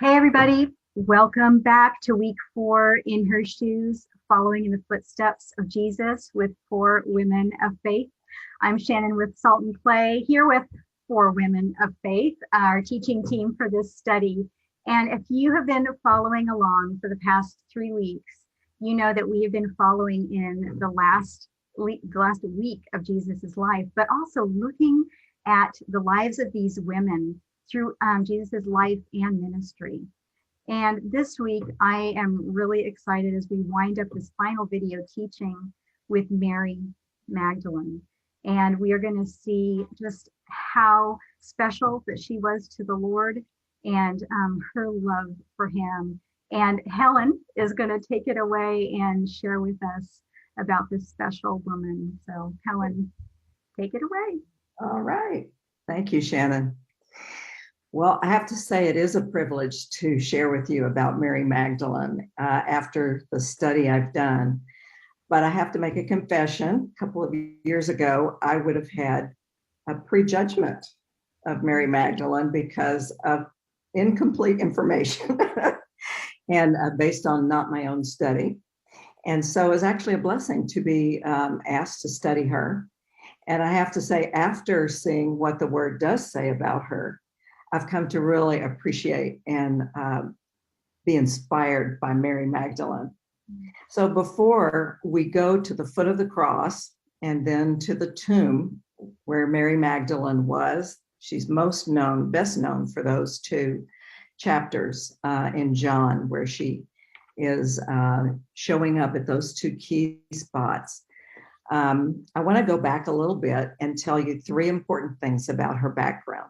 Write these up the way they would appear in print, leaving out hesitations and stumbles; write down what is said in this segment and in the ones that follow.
Hey, everybody. Welcome back to week 4 in her shoes, following in the footsteps of Jesus with 4 women of faith. I'm Shannon with Salt and Clay, here with 4 women of faith, our teaching team for this study. And if you have been following along for the past 3 weeks, you know that we have been following in the last week of Jesus's life, but also looking at the lives of these women through Jesus's life and ministry. And this week, I am really excited as we wind up this final video teaching with Mary Magdalene. And we are going to see just how special that she was to the Lord and her love for him. And Helen is going to take it away and share with us about this special woman. So Helen, take it away. All right. Thank you, Shannon. Well, I have to say it is a privilege to share with you about Mary Magdalene after the study I've done. But I have to make a confession. A couple of years ago, I would have had a prejudgment of Mary Magdalene because of incomplete information and based on not my own study. And so it was actually a blessing to be asked to study her. And I have to say, after seeing what the word does say about her, I've come to really appreciate and be inspired by Mary Magdalene. So before we go to the foot of the cross and then to the tomb where Mary Magdalene was, she's best known for those 2 chapters in John, where she is showing up at those 2 key spots. I want to go back a little bit and tell you 3 important things about her background.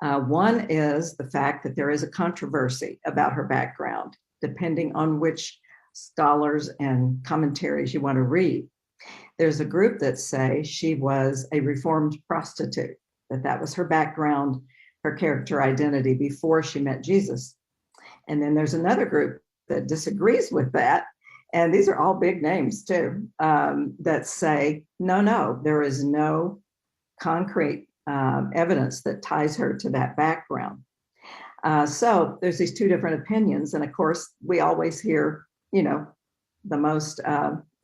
One is the fact that there is a controversy about her background, depending on which scholars and commentaries you want to read. There's a group that say she was a reformed prostitute, that was her background, her character identity before she met Jesus. And then there's another group that disagrees with that. And these are all big names too, that say, no, there is no concrete evidence that ties her to that background. So there's these 2 different opinions. And of course, we always hear, the most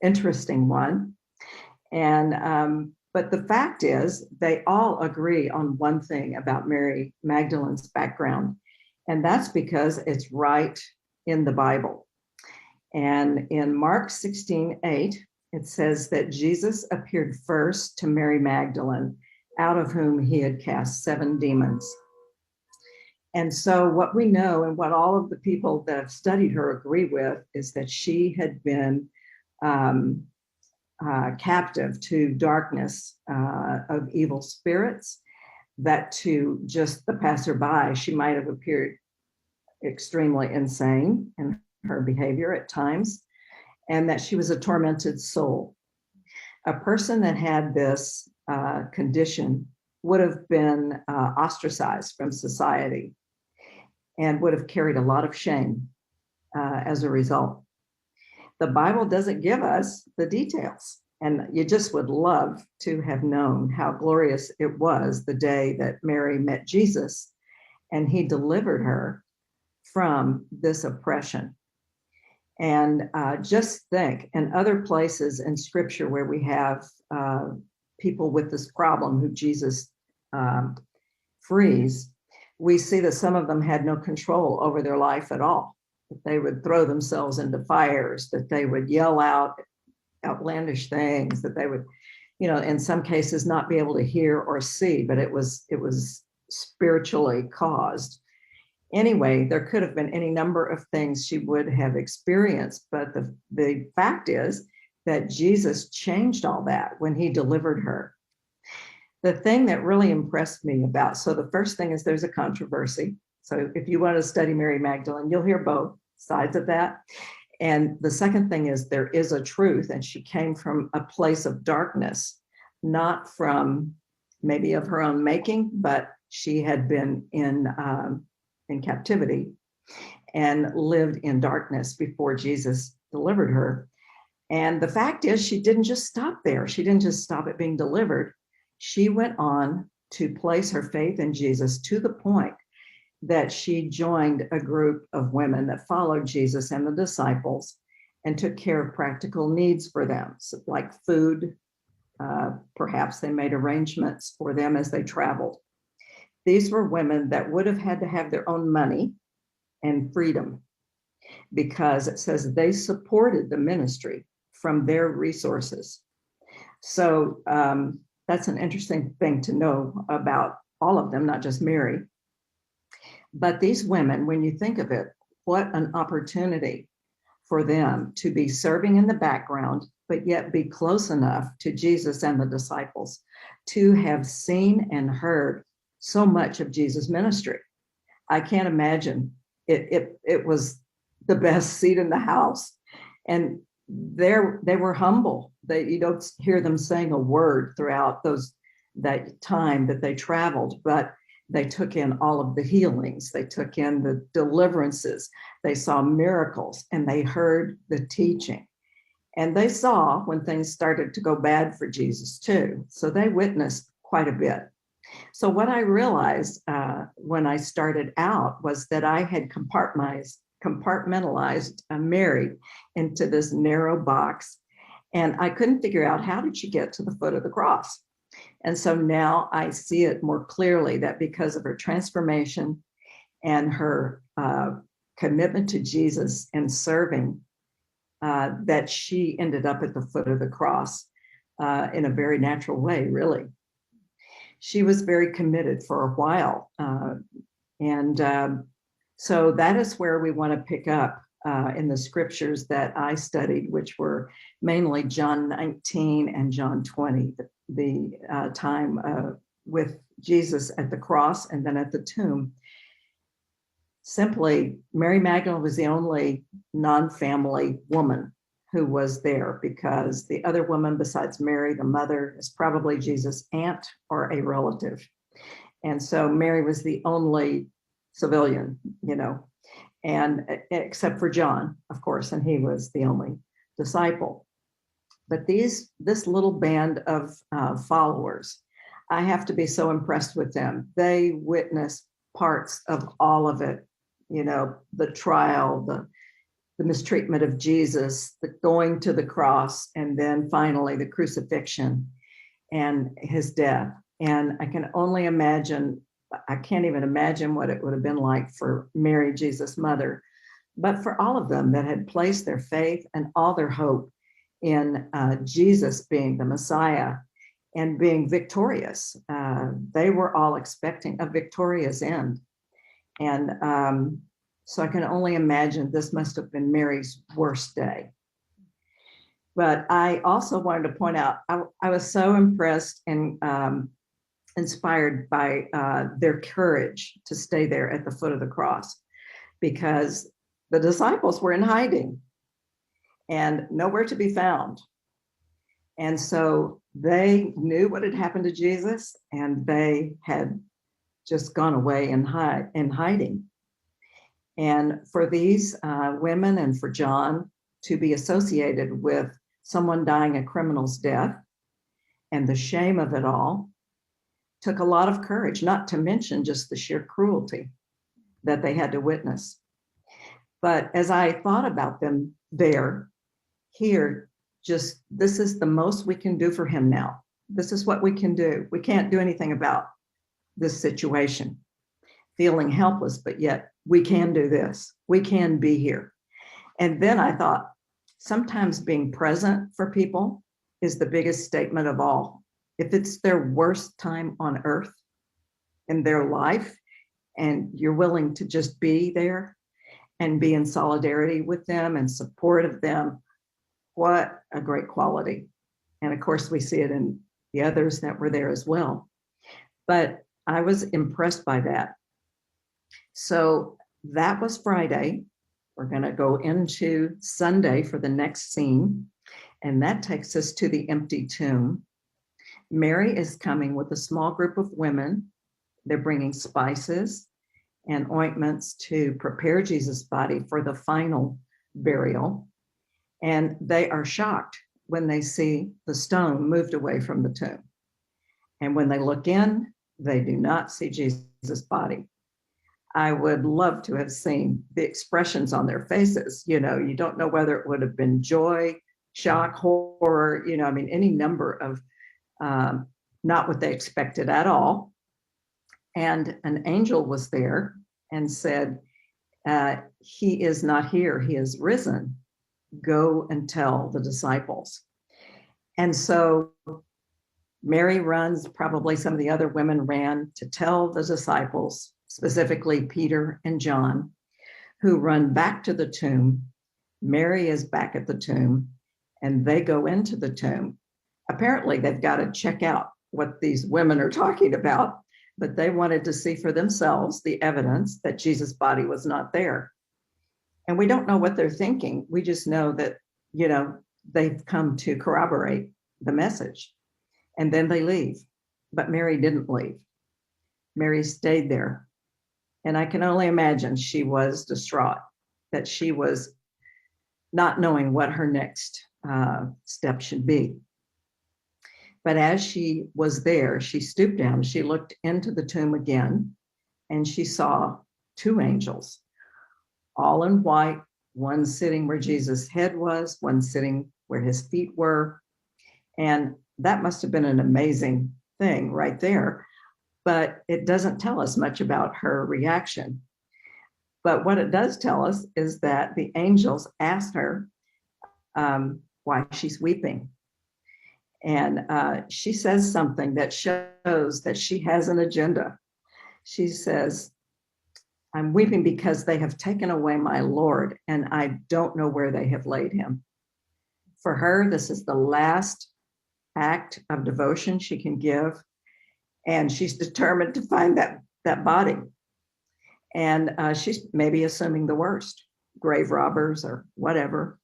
interesting one. And but the fact is, they all agree on one thing about Mary Magdalene's background. And that's because it's right in the Bible. And in Mark 16:8, it says that Jesus appeared first to Mary Magdalene, out of whom he had cast 7 demons. And so what we know, and what all of the people that have studied her agree with, is that she had been captive to darkness of evil spirits, that to just the passerby, she might have appeared extremely insane in her behavior at times, and that she was a tormented soul. A person that had this condition would have been ostracized from society and would have carried a lot of shame as a result. The Bible doesn't give us the details, and you just would love to have known how glorious it was the day that Mary met Jesus and he delivered her from this oppression. And just think, in other places in Scripture where we have people with this problem who Jesus frees, we see that some of them had no control over their life at all. That they would throw themselves into fires, that they would yell out outlandish things, that they would, in some cases not be able to hear or see, but it was spiritually caused. Anyway, there could have been any number of things she would have experienced, but the fact is that Jesus changed all that when he delivered her. The thing that really impressed me so the first thing is there's a controversy. So if you want to study Mary Magdalene, you'll hear both sides of that. And the second thing is there is a truth, and she came from a place of darkness, not from maybe of her own making, but she had been in captivity and lived in darkness before Jesus delivered her. And the fact is, she didn't just stop there. She didn't just stop at being delivered. She went on to place her faith in Jesus to the point that she joined a group of women that followed Jesus and the disciples and took care of practical needs for them, so like food. Perhaps they made arrangements for them as they traveled. These were women that would have had to have their own money and freedom, because it says they supported the ministry from their resources. So that's an interesting thing to know about all of them, not just Mary. But these women, when you think of it, what an opportunity for them to be serving in the background, but yet be close enough to Jesus and the disciples to have seen and heard so much of Jesus' ministry. I can't imagine it was the best seat in the house. And they were humble. You don't hear them saying a word throughout that time that they traveled, but they took in all of the healings, they took in the deliverances, they saw miracles, and they heard the teaching. And they saw when things started to go bad for Jesus too. So they witnessed quite a bit. So what I realized when I started out was that I had compartmentalized Mary into this narrow box, and I couldn't figure out, how did she get to the foot of the cross? And so now I see it more clearly, that because of her transformation and her commitment to Jesus and serving, that she ended up at the foot of the cross in a very natural way, really. She was very committed for a while. So that is where we want to pick up in the scriptures that I studied, which were mainly John 19 and John 20, the time with Jesus at the cross and then at the tomb. Simply, Mary Magdalene was the only non-family woman who was there, because the other woman besides Mary, the mother, is probably Jesus' aunt or a relative. And so Mary was the only civilian, and except for John, of course, and he was the only disciple. But this little band of followers, I have to be so impressed with them. They witnessed parts of all of it, the trial, the mistreatment of Jesus, the going to the cross, and then finally the crucifixion and his death. And I can't even imagine what it would have been like for Mary, Jesus' mother, but for all of them that had placed their faith and all their hope in Jesus being the Messiah and being victorious. They were all expecting a victorious end. And so I can only imagine this must have been Mary's worst day. But I also wanted to point out, I was so impressed and inspired by their courage to stay there at the foot of the cross, because the disciples were in hiding and nowhere to be found. And so they knew what had happened to Jesus, and they had just gone away in hiding. And for these women and for John to be associated with someone dying a criminal's death and the shame of it all took a lot of courage, not to mention just the sheer cruelty that they had to witness. But as I thought about them here, just this is the most we can do for him now. This is what we can do. We can't do anything about this situation, feeling helpless, but yet we can do this. We can be here. And then I thought, sometimes being present for people is the biggest statement of all. If it's their worst time on earth in their life, and you're willing to just be there and be in solidarity with them and support of them, what a great quality. And of course, we see it in the others that were there as well. But I was impressed by that. So that was Friday. We're going to go into Sunday for the next scene, and that takes us to the empty tomb. Mary is coming with a small group of women. They're bringing spices and ointments to prepare Jesus' body for the final burial. And they are shocked when they see the stone moved away from the tomb. And when they look in, they do not see Jesus' body. I would love to have seen the expressions on their faces. You don't know whether it would have been joy, shock, horror, I mean, any number of um, not what they expected at all. And an angel was there and said, he is not here, he is risen. Go and tell the disciples. And so Mary runs, probably some of the other women ran to tell the disciples, specifically Peter and John, who run back to the tomb. Mary is back at the tomb, and they go into the tomb. Apparently, they've got to check out what these women are talking about, but they wanted to see for themselves the evidence that Jesus' body was not there. And we don't know what they're thinking. We just know that, they've come to corroborate the message. And then they leave. But Mary didn't leave. Mary stayed there. And I can only imagine she was distraught, that she was not knowing what her next step should be. But as she was there, she stooped down, she looked into the tomb again, and she saw two angels, all in white, one sitting where Jesus' head was, one sitting where his feet were. And that must have been an amazing thing right there. But it doesn't tell us much about her reaction. But what it does tell us is that the angels asked her why she's weeping. And she says something that shows that she has an agenda. She says, I'm weeping because they have taken away my Lord, and I don't know where they have laid him. For her, this is the last act of devotion she can give, and she's determined to find that body. And she's maybe assuming the worst, grave robbers or whatever.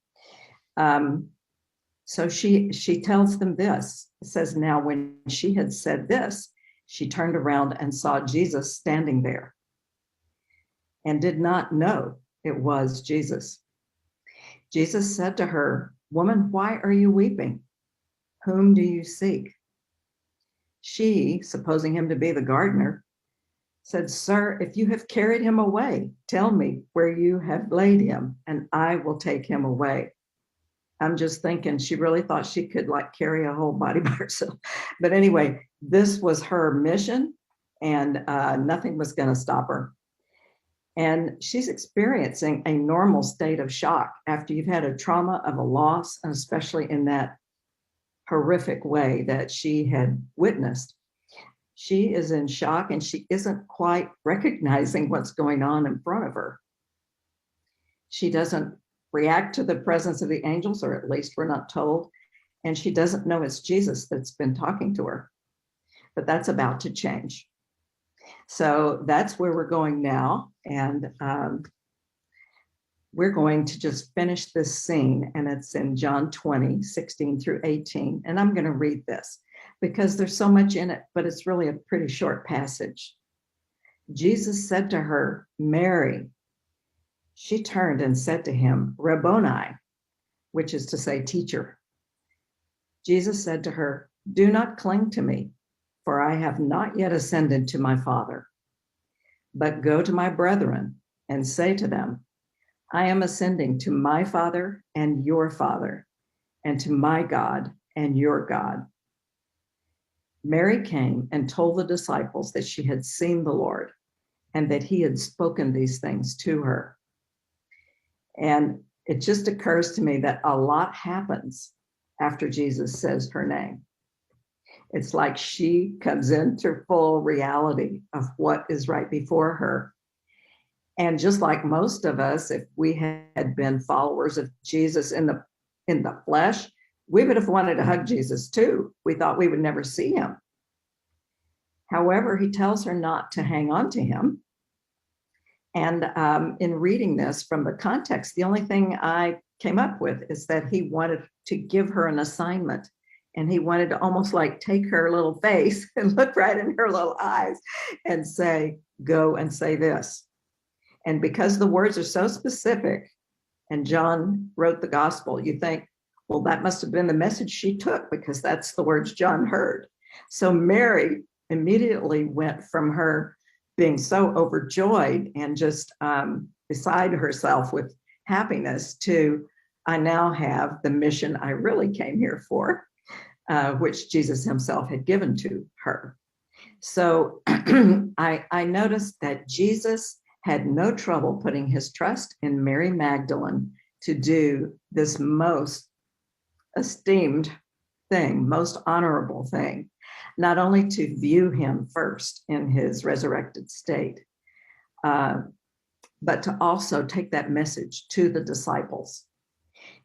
So she tells them this. It says, now when she had said this, she turned around and saw Jesus standing there and did not know it was Jesus. Jesus said to her, woman, why are you weeping? Whom do you seek? She, supposing him to be the gardener, said, sir, if you have carried him away, tell me where you have laid him, and I will take him away. I'm just thinking she really thought she could carry a whole body by herself. But anyway, this was her mission, and nothing was going to stop her. And she's experiencing a normal state of shock after you've had a trauma of a loss, and especially in that horrific way that she had witnessed. She is in shock, and she isn't quite recognizing what's going on in front of her. She doesn't react to the presence of the angels, or at least we're not told. And she doesn't know it's Jesus that's been talking to her. But that's about to change. So that's where we're going now. And we're going to just finish this scene. And it's in John 20, 16 through 18. And I'm going to read this because there's so much in it, but it's really a pretty short passage. Jesus said to her, Mary. She turned and said to him, Rabboni, which is to say, teacher. Jesus said to her, do not cling to me, for I have not yet ascended to my Father. But go to my brethren and say to them, I am ascending to my Father and your Father, and to my God and your God. Mary came and told the disciples that she had seen the Lord and that he had spoken these things to her. And it just occurs to me that a lot happens after Jesus says her name. It's like she comes into full reality of what is right before her. And just like most of us, if we had been followers of Jesus in the flesh, we would have wanted to hug Jesus too. We thought we would never see him. However, he tells her not to hang on to him. And in reading this from the context, the only thing I came up with is that he wanted to give her an assignment. And he wanted to almost take her little face and look right in her little eyes and say, go and say this. And because the words are so specific, and John wrote the gospel, you think, well, that must have been the message she took because that's the words John heard. So Mary immediately went from her being so overjoyed and just beside herself with happiness to, I now have the mission I really came here for, which Jesus himself had given to her. So I noticed that Jesus had no trouble putting his trust in Mary Magdalene to do this most esteemed thing, most honorable thing, not only to view him first in his resurrected state, but to also take that message to the disciples.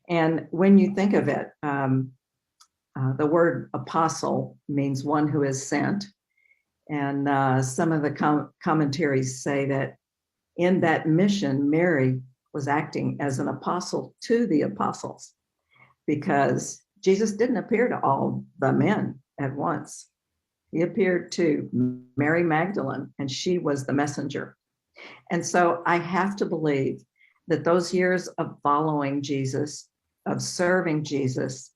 And when you think of it, the word apostle means one who is sent. And some of the commentaries say that in that mission, Mary was acting as an apostle to the apostles, because Jesus didn't appear to all the men at once. He appeared to Mary Magdalene, and she was the messenger. And so I have to believe that those years of following Jesus, of serving Jesus,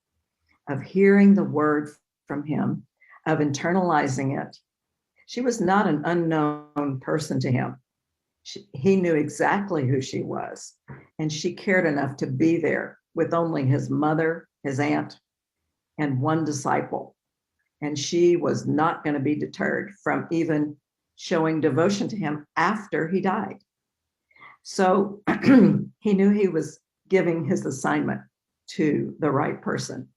of hearing the word from him, of internalizing it, she was not an unknown person to him. He knew exactly who she was, and she cared enough to be there with only his mother, his aunt, and one disciple. And she was not going to be deterred from even showing devotion to him after he died. So he knew he was giving his assignment to the right person.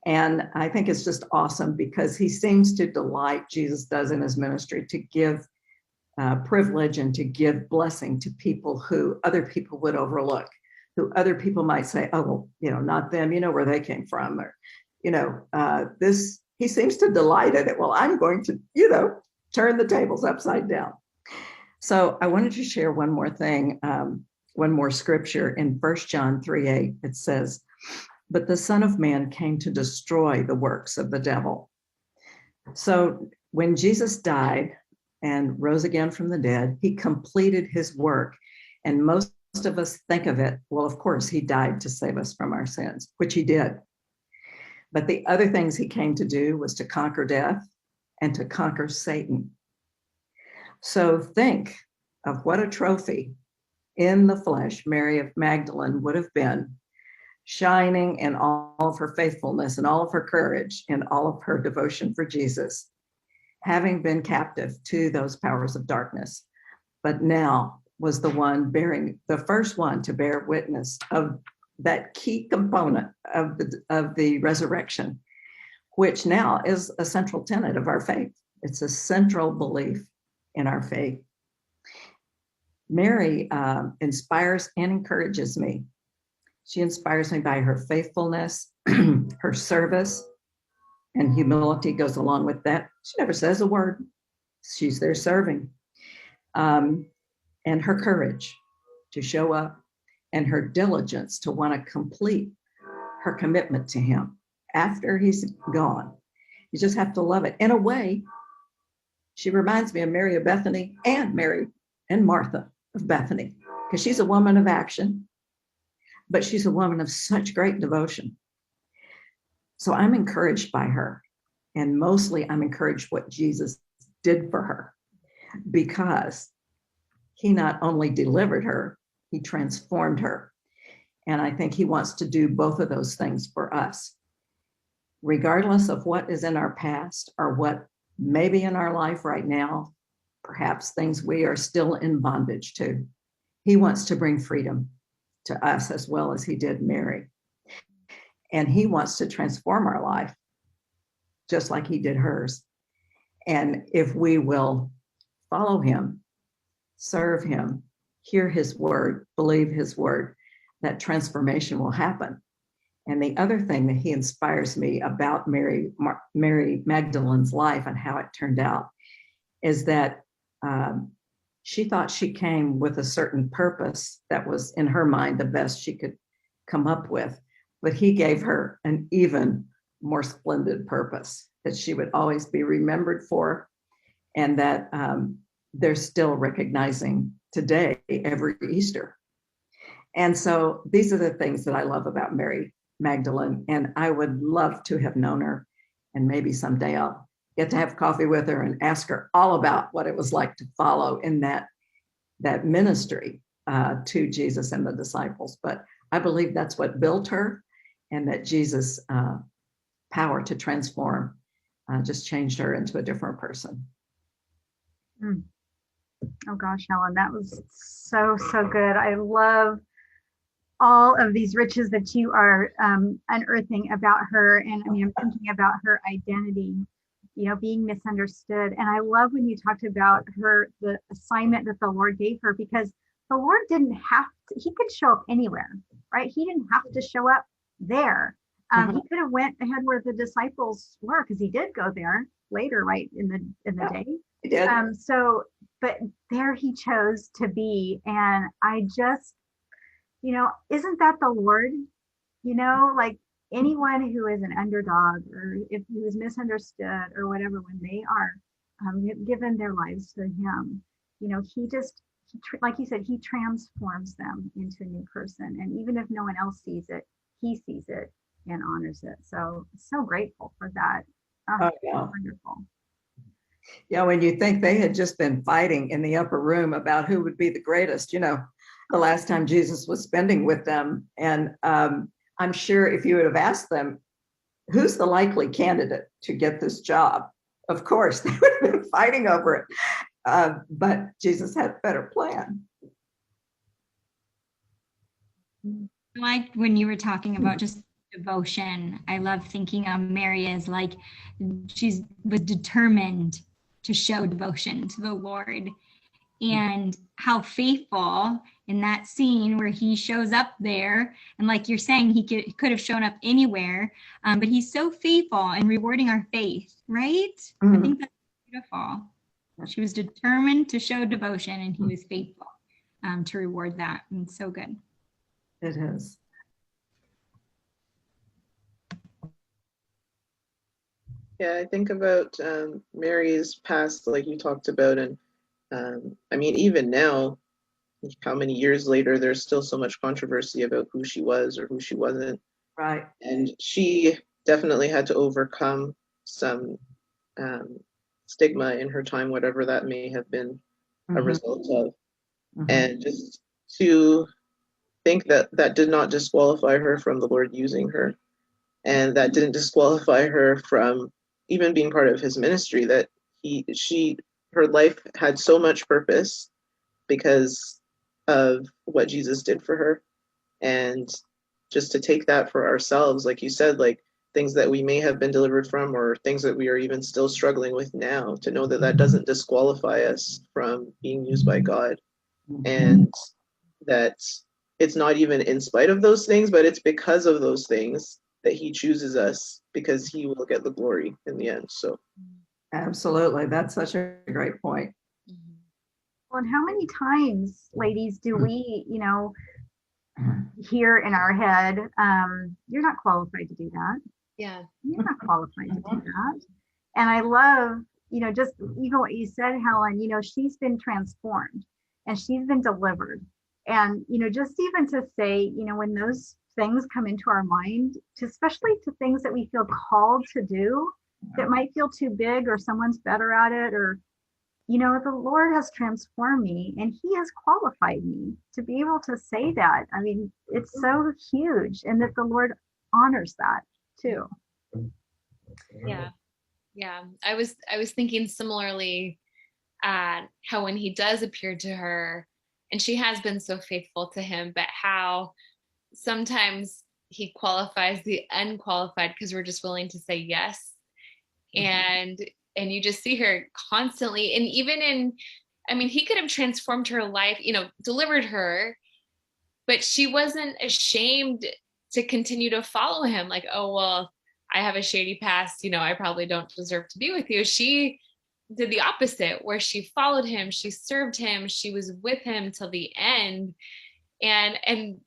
And I think it's just awesome because he seems to delight, Jesus does in his ministry, to give privilege and to give blessing to people who other people would overlook, who other people might say, oh, well, not them, where they came from, or, he seems to delight in it. Well, I'm going to, turn the tables upside down. So I wanted to share one more thing, one more scripture in 1 John 3:8. It says, but the Son of Man came to destroy the works of the devil. So when Jesus died and rose again from the dead, he completed his work. And most of us think of it, well, of course, he died to save us from our sins, which he did. But the other things he came to do was to conquer death and to conquer Satan. So think of what a trophy in the flesh Mary of Magdalene would have been, shining in all of her faithfulness and all of her courage and all of her devotion for Jesus, having been captive to those powers of darkness, but now was the first one to bear witness of that key component of the resurrection, which now is a central tenet of our faith. It's a central belief in our faith. Mary inspires and encourages me. She inspires me by her faithfulness, her service, and humility goes along with that. She never says a word. She's there serving. And her courage to show up, and her diligence to want to complete her commitment to him after he's gone. You just have to love it. In a way, she reminds me of Mary of Bethany and Mary and Martha of Bethany, because she's a woman of action, but she's a woman of such great devotion. So I'm encouraged by her. And mostly I'm encouraged what Jesus did for her, because he not only delivered her, he transformed her. And I think he wants to do both of those things for us. Regardless of what is in our past or what may be in our life right now, perhaps things we are still in bondage to, he wants to bring freedom to us as well as he did Mary. And he wants to transform our life just like he did hers. And if we will follow him, serve him, hear his word, believe his word, that transformation will happen. And the other thing that he inspires me about Mary Magdalene's life and how it turned out is that she thought she came with a certain purpose that was in her mind the best she could come up with, but he gave her an even more splendid purpose that she would always be remembered for, and that they're still recognizing today, every Easter. And so these are the things that I love about Mary Magdalene, and I would love to have known her, and maybe someday I'll get to have coffee with her and ask her all about what it was like to follow in that ministry to Jesus and the disciples. But I believe that's what built her, and that Jesus' power to transform just changed her into a different person. Mm. Oh gosh, Helen, that was so, so good. I love all of these riches that you are unearthing about her. And I mean, I'm thinking about her identity, being misunderstood. And I love when you talked about the assignment that the Lord gave her, because the Lord didn't have to, he could show up anywhere, right? He didn't have to show up there. He could have went ahead where the disciples were, because he did go there later, right, in the day. He did. But there he chose to be. And I just, isn't that the Lord? Like anyone who is an underdog, or if who is misunderstood or whatever, when they are given their lives to him, like you said, he transforms them into a new person. And even if no one else sees it, he sees it and honors it. So grateful for that. Oh, yeah. Wonderful. Yeah, when you think they had just been fighting in the upper room about who would be the greatest, the last time Jesus was spending with them. And I'm sure if you would have asked them, who's the likely candidate to get this job? Of course, they would have been fighting over it. But Jesus had a better plan. Like when you were talking about just devotion, I love thinking of Mary as like she was determined to show devotion to the Lord, and how faithful in that scene where he shows up there, and like you're saying, he could have shown up anywhere, but he's so faithful in rewarding our faith, right? I think that's beautiful. She was determined to show devotion, and he was faithful to reward that. And so good. It is. Yeah, I think about Mary's past, like you talked about, and I mean, even now, how many years later, there's still so much controversy about who she was or who she wasn't. Right. And she definitely had to overcome some stigma in her time, whatever that may have been a result of. And just to think that that did not disqualify her from the Lord using her, and that didn't disqualify her from even being part of his ministry, that her life had so much purpose because of what Jesus did for her. And just to take that for ourselves, like you said, like things that we may have been delivered from, or things that we are even still struggling with now, to know that that doesn't disqualify us from being used by God. And that it's not even in spite of those things, but it's because of those things that he chooses us, because he will get the glory in the end. So absolutely, that's such a great point. Well, and how many times, ladies, do we hear in our head, you're not qualified to do that. Yeah, you're not qualified to do that. And I love, just what you said, Helen, she's been transformed and she's been delivered. And just even to say, when those things come into our mind, especially to things that we feel called to do that might feel too big, or someone's better at it, or the Lord has transformed me and he has qualified me to be able to say that. I mean, it's so huge, and that the Lord honors that too. Yeah. I was thinking similarly, how when he does appear to her, and she has been so faithful to him, but how sometimes he qualifies the unqualified because we're just willing to say yes. And you just see her constantly. And even he could have transformed her life, delivered her, but she wasn't ashamed to continue to follow him. Like, oh, well, I have a shady past, I probably don't deserve to be with you. She did the opposite, where she followed him, she served him, she was with him till the end. And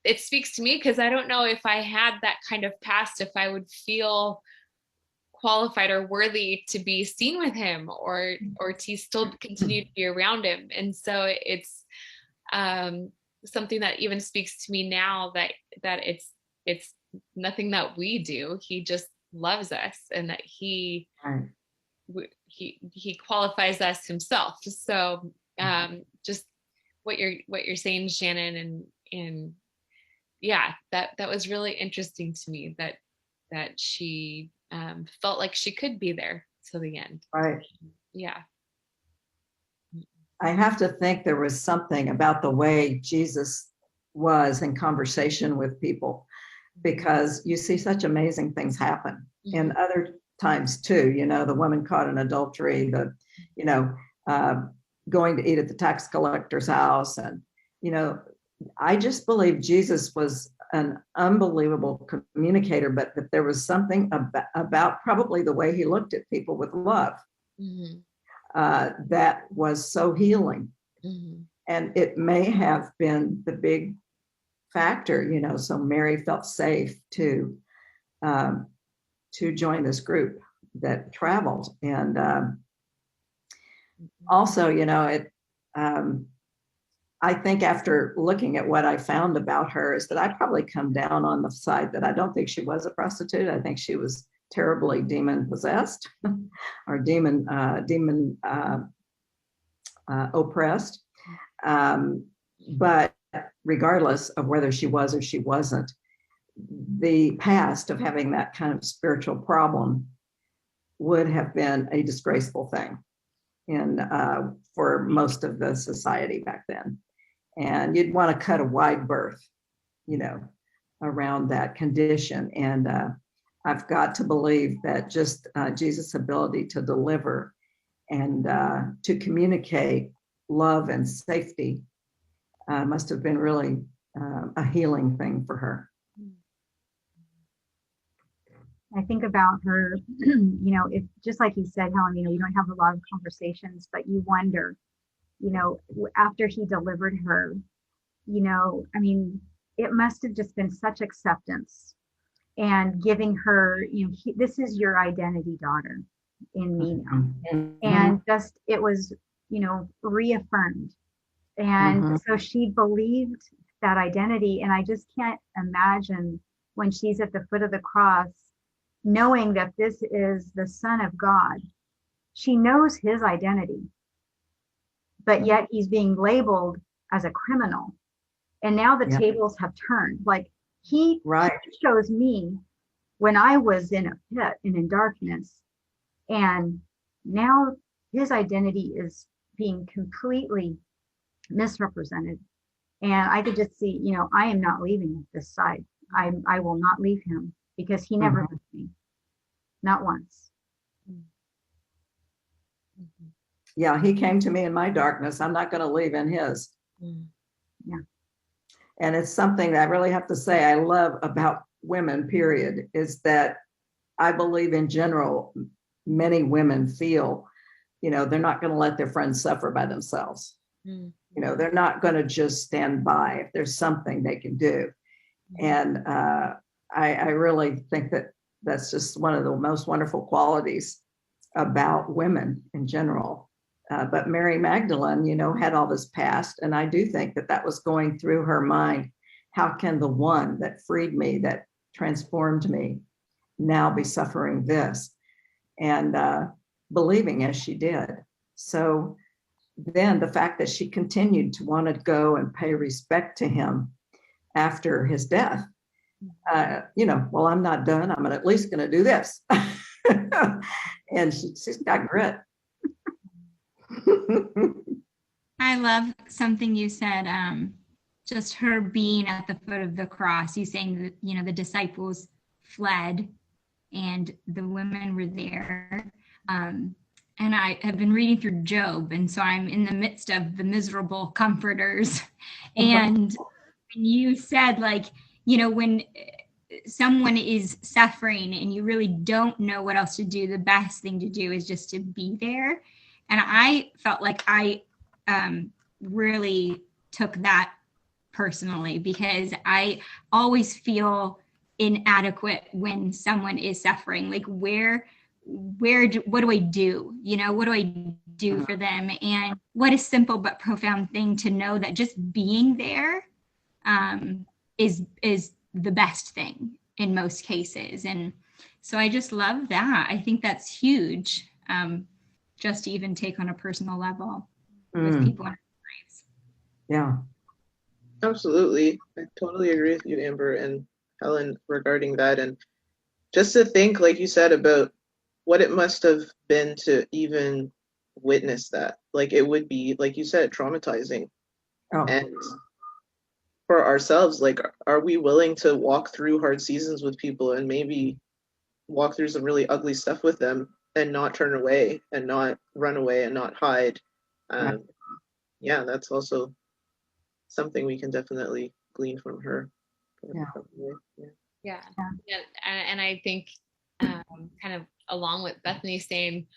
it speaks to me, because I don't know if I had that kind of past, if I would feel qualified or worthy to be seen with him, or to still continue to be around him. And so it's something that even speaks to me now, that it's nothing that we do. He just loves us, and that he he qualifies us himself. So just what you're saying, Shannon, and yeah, that was really interesting to me that she felt like she could be there till the end. Right. Yeah. I have to think there was something about the way Jesus was in conversation with people, because you see such amazing things happen in other times too. The woman caught in adultery, going to eat at the tax collector's house. And, I just believe Jesus was an unbelievable communicator, but that there was something about probably the way he looked at people with love that was so healing. And it may have been the big factor, so Mary felt safe to join this group that traveled. And also, I think after looking at what I found about her is that I probably come down on the side that I don't think she was a prostitute. I think she was terribly demon possessed or demon oppressed. But regardless of whether she was or she wasn't, the past of having that kind of spiritual problem would have been a disgraceful thing for most of the society back then. And you'd want to cut a wide berth, around that condition. And I've got to believe that just Jesus' ability to deliver and to communicate love and safety must have been really a healing thing for her. I think about her, if just like you said, Helen, you don't have a lot of conversations, but you wonder, after he delivered her, it must have just been such acceptance and giving her, this is your identity, daughter, in me now. And just, it was, reaffirmed. And so she believed that identity. And I just can't imagine when she's at the foot of the cross, knowing that this is the Son of God. She knows his identity, but yet he's being labeled as a criminal. And now the tables have turned. Like he chose me when I was in a pit and in darkness. And now his identity is being completely misrepresented. And I could just see, I am not leaving this side. I will not leave him, because he never left me, not once. Yeah, he came to me in my darkness. I'm not going to leave in his. Yeah. And it's something that I really have to say I love about women, period, is that I believe in general, many women feel, they're not going to let their friends suffer by themselves. They're not going to just stand by if there's something they can do. And I really think that that's just one of the most wonderful qualities about women in general. But Mary Magdalene, had all this past. And I do think that was going through her mind. How can the one that freed me, that transformed me, now be suffering this? And believing as she did. So then the fact that she continued to want to go and pay respect to him after his death, well, I'm not done. I'm at least going to do this. And she's got grit. I love something you said, just her being at the foot of the cross. You saying that, the disciples fled and the women were there. And I have been reading through Job, and so I'm in the midst of the miserable comforters. And when you said, when someone is suffering and you really don't know what else to do, the best thing to do is just to be there. And I felt like I really took that personally, because I always feel inadequate when someone is suffering. Like what do I do? What do I do for them? And what a simple but profound thing to know that just being there is the best thing in most cases. And so I just love that. I think that's huge. just to even take on a personal level with people in our lives. Yeah. Absolutely. I totally agree with you, Amber and Helen, regarding that. And just to think, like you said, about what it must have been to even witness that. Like it would be, like you said, traumatizing. Oh, And for ourselves, like, are we willing to walk through hard seasons with people and maybe walk through some really ugly stuff with them and not turn away and not run away and not hide? right. Yeah, that's also something we can definitely glean from her. Yeah. Yeah. Yeah. And I think kind of along with Bethany saying,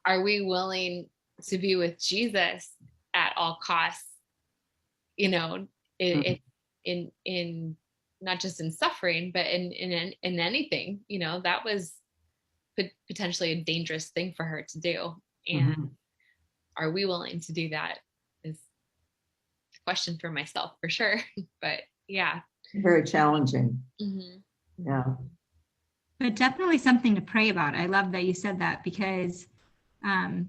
are we willing to be with Jesus at all costs? You know, in not just in suffering, but in anything, you know, that was potentially a dangerous thing for her to do. And are we willing to do that is a question for myself for sure. But yeah. Very challenging. Mm-hmm. Yeah. But definitely something to pray about. I love that you said that, because I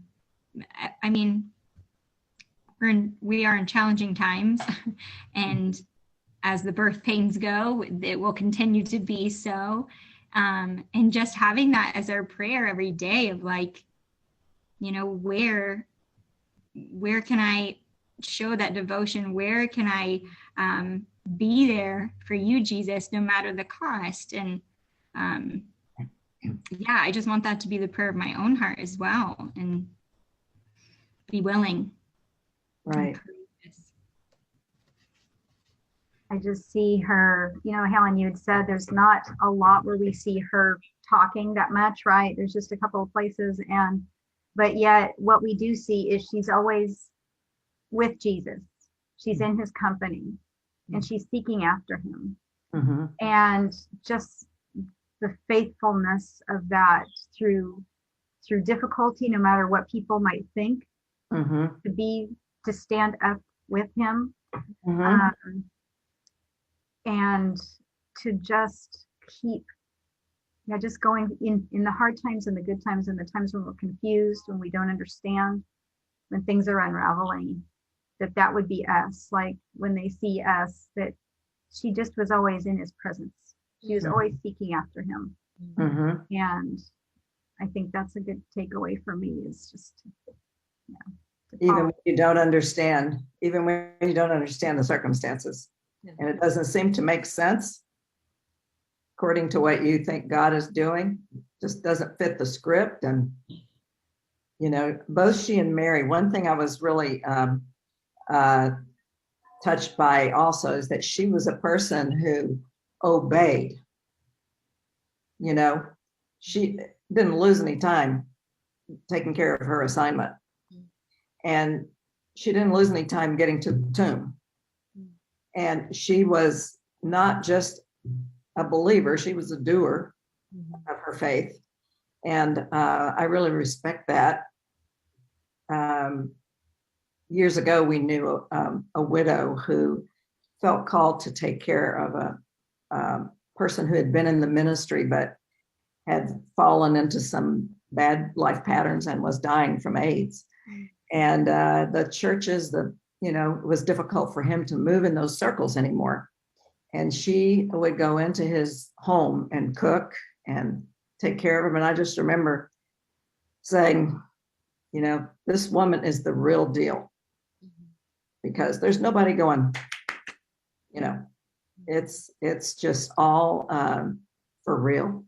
mean, we are in challenging times, and as the birth pains go, it will continue to be so. And just having that as our prayer every day of like, you know, where can I show that devotion? Where can I be there for you, Jesus, no matter the cost? And yeah, I just want that to be the prayer of my own heart as well, and be willing. Right. I just see her, you know, Helen, you had said there's not a lot where we see her talking that much, right? There's just a couple of places, but yet what we do see is she's always with Jesus. She's in his company and she's seeking after him. Mm-hmm. And just the faithfulness of that through difficulty, no matter what people might think, to stand up with him. And to just keep, just going in the hard times and the good times and the times when we're confused, when we don't understand, when things are unraveling, that would be us. Like when they see us, that she just was always in his presence. She was always seeking after him. And I think that's a good takeaway for me, is just, even when you don't understand, the circumstances, and it doesn't seem to make sense according to what you think God is doing, just doesn't fit the script. And, you know, both she and Mary, one thing I was really touched by also is that she was a person who obeyed. You know, she didn't lose any time taking care of her assignment. And she didn't lose any time getting to the tomb. And she was not just a believer, she was a doer of her faith. And I really respect that. Years ago, we knew a widow who felt called to take care of a person who had been in the ministry, but had fallen into some bad life patterns and was dying from AIDS. And the churches, it was difficult for him to move in those circles anymore. And she would go into his home and cook and take care of him. And I just remember saying, you know, this woman is the real deal, because there's nobody going, you know, it's just all for real.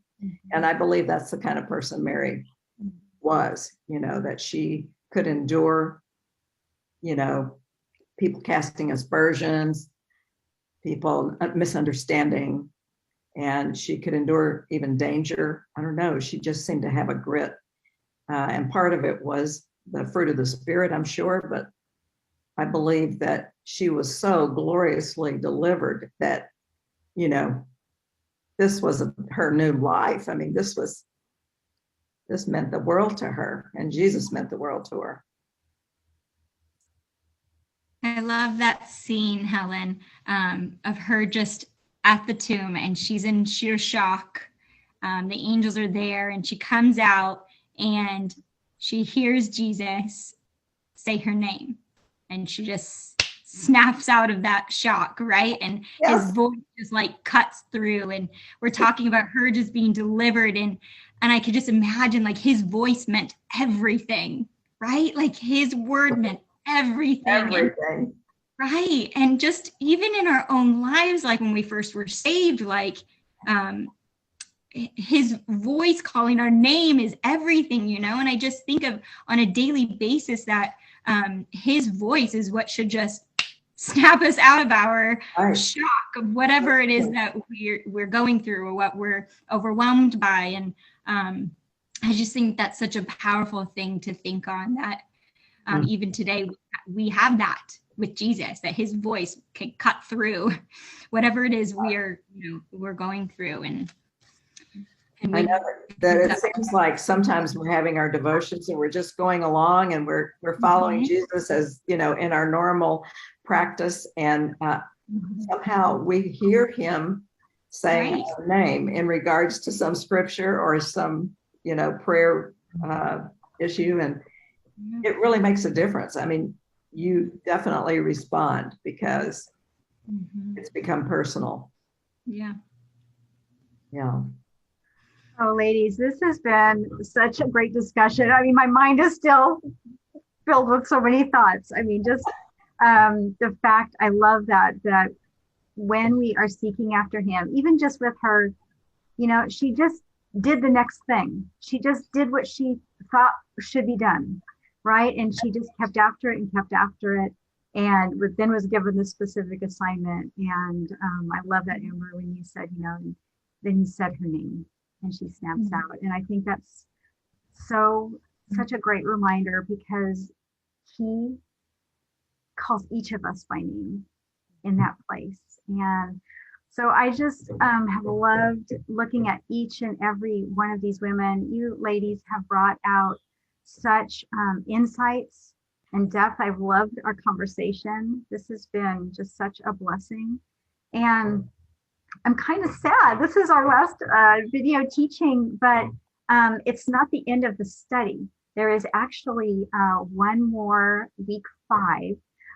And I believe that's the kind of person Mary was, you know, that she could endure, you know, people casting aspersions, people misunderstanding, and she could endure even danger. I don't know. She just seemed to have a grit. And part of it was the fruit of the Spirit, I'm sure, but I believe that she was so gloriously delivered that, you know, this was her new life. I mean, this meant the world to her, and Jesus meant the world to her. I love that scene, Helen, of her just at the tomb, and she's in sheer shock. The angels are there, and she comes out, and she hears Jesus say her name, and she just snaps out of that shock, right? And Yes. his voice just like cuts through, and we're talking about her just being delivered, and I could just imagine like his voice meant everything, right? Like his word meant everything. Everything. Right. And just even in our own lives, like when we first were saved, like his voice calling our name is everything, you know? And I just think of on a daily basis that his voice is what should just snap us out of our shock of whatever it is that we're going through or what we're overwhelmed by. And I just think that's such a powerful thing to think on, that even today we have that with Jesus, that his voice can cut through whatever it is we're going through. And I know that it seems like sometimes we're having our devotions and we're just going along and we're following Jesus as, in our normal practice. And somehow we hear him saying our name in regards to some scripture or some, prayer issue. And it really makes a difference. I mean, you definitely respond because it's become personal. Yeah. Yeah. Oh, ladies, this has been such a great discussion. I mean, my mind is still filled with so many thoughts. I mean, just the fact, I love that when we are seeking after him, even just with her, she just did the next thing. She just did what she thought should be done, right? And she just kept after it and kept after it, and then was given the specific assignment. And I love that, Amber, when you said, then he said her name and she snaps out. And I think that's such a great reminder, because he calls each of us by name in that place. And so I just have loved looking at each and every one of these women. You ladies have brought out such insights and depth. I've loved our conversation. This has been just such a blessing. And I'm kind of sad. This is our last video teaching, but it's not the end of the study. There is actually one more, week 5,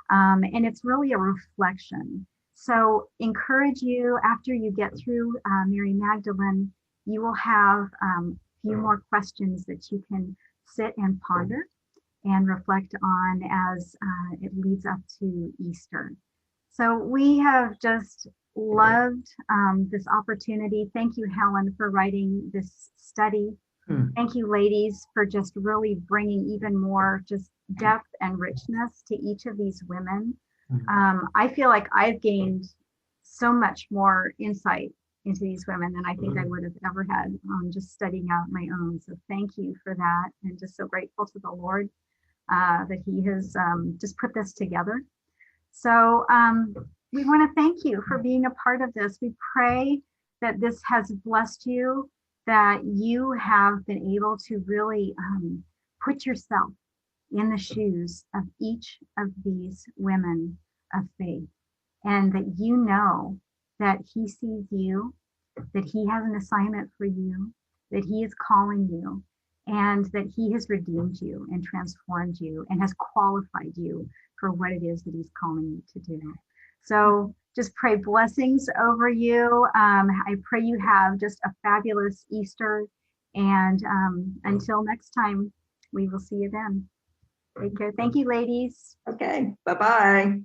and it's really a reflection. So encourage you, after you get through Mary Magdalene, you will have a few more questions that you can sit and ponder and reflect on as it leads up to Easter. So we have just loved this opportunity. Thank you, Helen, for writing this study. Thank you, ladies, for just really bringing even more just depth and richness to each of these women. I feel like I've gained so much more insight into these women than I think I would have ever had just studying out my own. So thank you for that. And just so grateful to the Lord that he has just put this together. So we want to thank you for being a part of this. We pray that this has blessed you, that you have been able to really put yourself in the shoes of each of these women of faith, and that you know that he sees you, that he has an assignment for you, that he is calling you, and that he has redeemed you and transformed you and has qualified you for what it is that he's calling you to do. So just pray blessings over you. I pray you have just a fabulous Easter. And until next time, we will see you then. Take care. Thank you, ladies. Okay. Bye-bye.